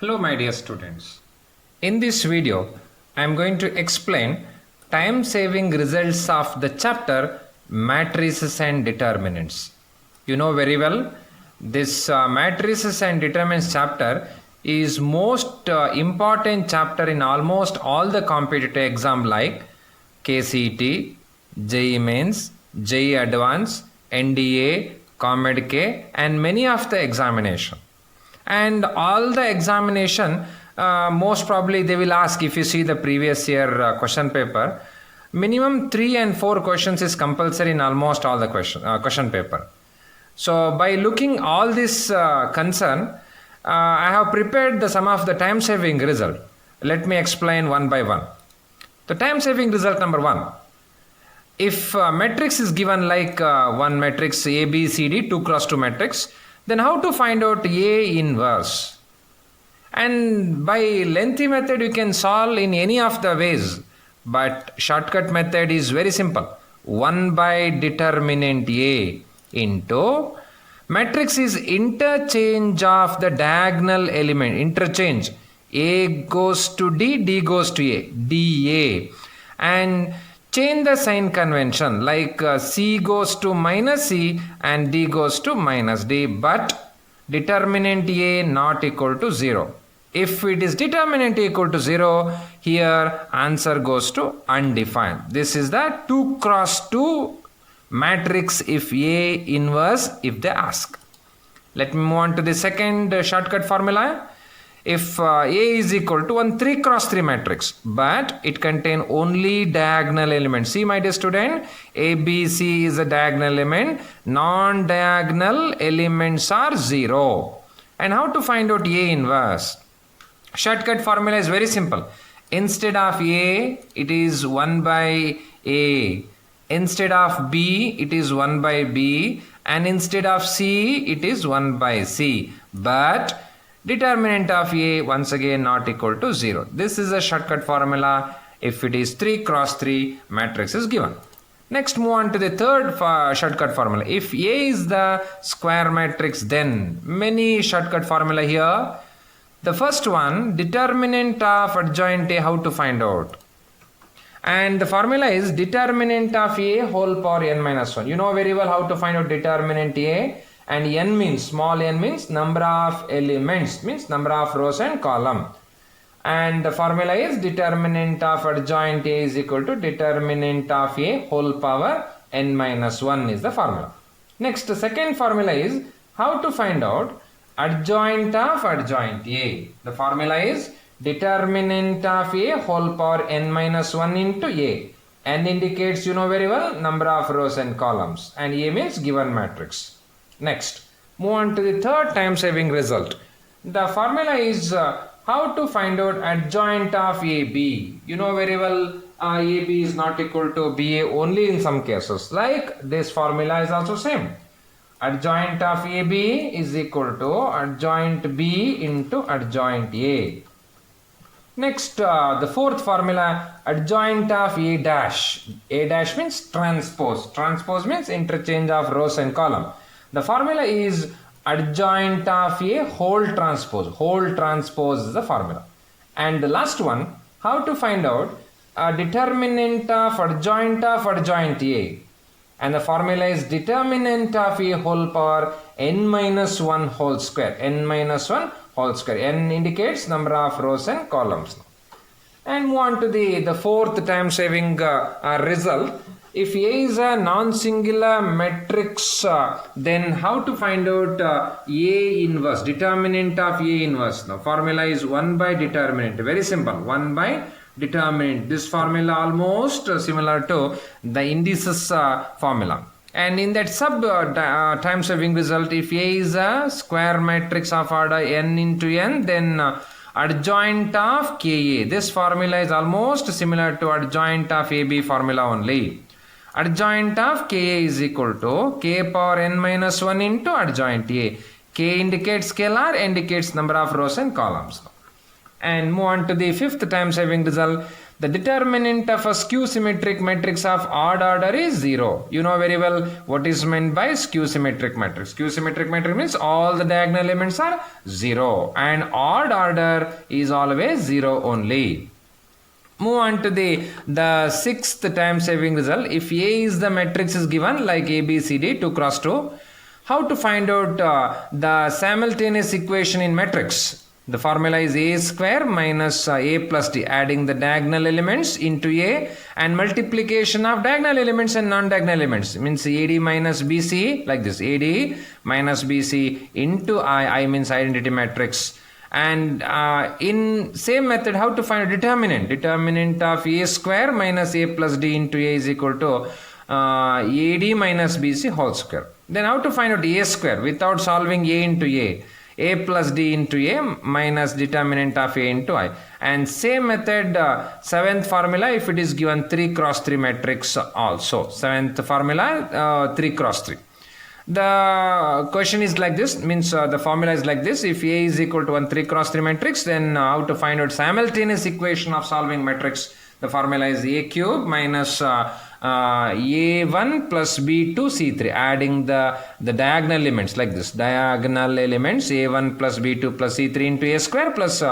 Hello my dear students. In this video, I am going to explain time saving results of the chapter matrices and determinants. You know very well this matrices and determinants chapter is most important chapter in almost all the competitive exam like KCET, JEE Mains, JEE Advanced, NDA, COMEDK and many of the examination. And all the examination most probably they will ask, if you see the previous year question paper, minimum 3 and 4 questions is compulsory in almost all the question paper. So by looking all this concern, I have prepared some of the time saving result. Let me explain one by one. The time saving result number 1. If matrix is given like one matrix A, B, C, D, 2 cross 2 matrix, then how to find out A inverse? And by lengthy method you can solve in any of the ways, but shortcut method is very simple. 1 by determinant A into matrix is interchange of the diagonal element, interchange. A goes to D, D goes to A, dA, and change the sign convention like C goes to minus C and D goes to minus D, but determinant A not equal to 0. If it is determinant A equal to 0, here answer goes to undefined. This is the 2 cross 2 matrix if A inverse if they ask. Let me move on to the second shortcut formula. If A is equal to one 3 cross 3 matrix, but it contain only diagonal elements. See my dear student, A, B, C is a diagonal element. Non-diagonal elements are 0. And how to find out A inverse? Shortcut formula is very simple. Instead of A, it is 1 by A. Instead of B, it is 1 by B. And instead of C, it is 1 by C. But determinant of A once again not equal to 0. This is a shortcut formula if it is 3 cross 3 matrix is given. Next move on to the third shortcut formula. If A is the square matrix, then many shortcut formula here. The first one, determinant of adjoint A, how to find out? And the formula is determinant of A whole power n minus 1. You know very well how to find out determinant A. And n means, small n means number of elements, means number of rows and column. And the formula is determinant of adjoint A is equal to determinant of A whole power n minus 1 is the formula. Next, the second formula is how to find out adjoint of adjoint A. The formula is determinant of A whole power n minus 1 into A. N indicates, you know very well, number of rows and columns. And A means given matrix. Next, move on to the third time saving result. The formula is how to find out adjoint of AB. You know very well AB is not equal to BA only in some cases. Like this formula is also same. Adjoint of AB is equal to adjoint B into adjoint A. Next, the fourth formula, adjoint of A dash. A dash means transpose. Transpose means interchange of rows and column. The formula is adjoint of A whole transpose. Whole transpose is the formula. And the last one, how to find out determinant of adjoint A. And the formula is determinant of A whole power n minus 1 whole square. N minus 1 whole square. N indicates number of rows and columns. And move on to the fourth time saving result. If A is a non-singular matrix, then how to find out A inverse, determinant of A inverse? The formula is 1 by determinant. Very simple, 1 by determinant. This formula almost similar to the indices formula. And in that sub time saving result, if A is a square matrix of order n into n, then adjoint of Ka. This formula is almost similar to adjoint of AB formula only. Adjoint of Ka is equal to K power n minus 1 into adjoint A. K indicates scalar, indicates number of rows and columns. And move on to the fifth time saving result. The determinant of a skew symmetric matrix of odd order is 0. You know very well what is meant by skew symmetric matrix. Skew symmetric matrix means all the diagonal elements are 0 and odd order is always 0 only. Move on to the sixth time saving result. If A is the matrix is given like A, B, C, D 2 cross 2, how to find out the simultaneous equation in matrix? The formula is A square minus A plus D, adding the diagonal elements into A and multiplication of diagonal elements and non-diagonal elements. It means AD minus BC like this, AD minus BC into I means identity matrix. And in same method, how to find a determinant? Determinant of A square minus A plus D into A is equal to AD minus BC whole square. Then how to find out A square without solving A into A plus D into A minus determinant of A into I. And same method, seventh formula, if it is given 3 cross 3 matrix also. Seventh formula, 3 cross 3. The question is like this, means the formula is like this. If A is equal to 1 3 cross 3 matrix, then how to find out simultaneous equation of solving matrix? The formula is A cube minus A1 plus B2 C3, adding the diagonal elements like this. Diagonal elements A1 plus B2 plus C3 into A square plus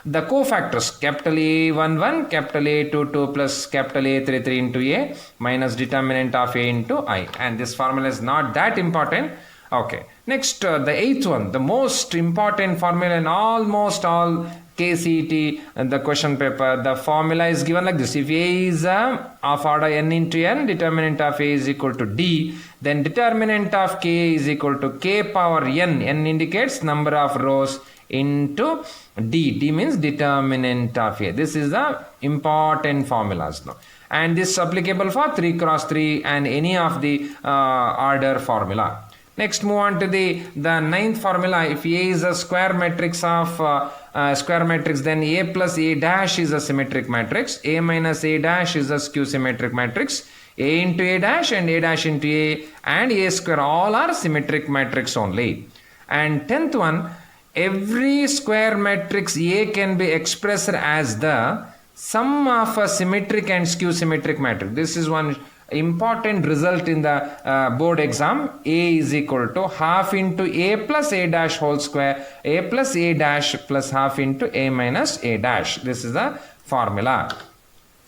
the cofactors capital A11, capital A22 plus capital A33 into A minus determinant of A into I. And this formula is not that important. Okay. Next, the eighth one, the most important formula in almost all KCET and the question paper. The formula is given like this. If A is of order n into n, determinant of A is equal to D, then determinant of K is equal to K power n. N indicates number of rows into D. D means determinant of A. This is the important formulas now. And this is applicable for 3 cross 3 and any of the order formula. Next, move on to the ninth formula. If A is a square matrix of square matrix, then A plus A dash is a symmetric matrix. A minus A dash is a skew symmetric matrix. A into A dash and A dash into A and A square all are symmetric matrix only. And 10th one, every square matrix A can be expressed as the sum of a symmetric and skew symmetric matrix. This is one important result in the board exam. A is equal to half into A plus A dash whole square, A plus A dash plus half into A minus A dash. This is the formula.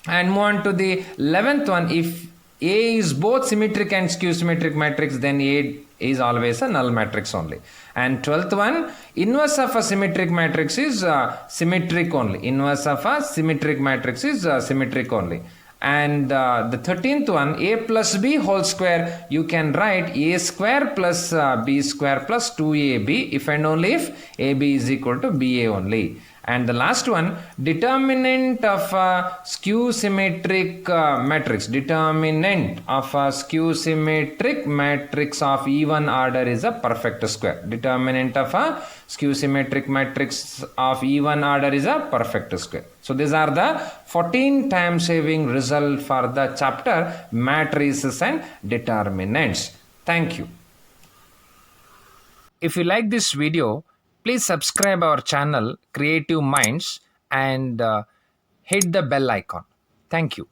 And move on to the 11th one. If A is both symmetric and skew symmetric matrix, then A is always a null matrix only. And 12th one, inverse of a symmetric matrix is symmetric only. Inverse of a symmetric matrix is symmetric only. And the 13th one, A plus B whole square, you can write A square plus B square plus 2AB if and only if AB is equal to BA only. And the last one, determinant of a skew symmetric matrix. Determinant of a skew symmetric matrix of even order is a perfect square. Determinant of a skew symmetric matrix of even order is a perfect square. So these are the 14 time saving result for the chapter matrices and determinants. Thank you. If you like this video, please subscribe our channel Creative Minds and hit the bell icon. Thank you.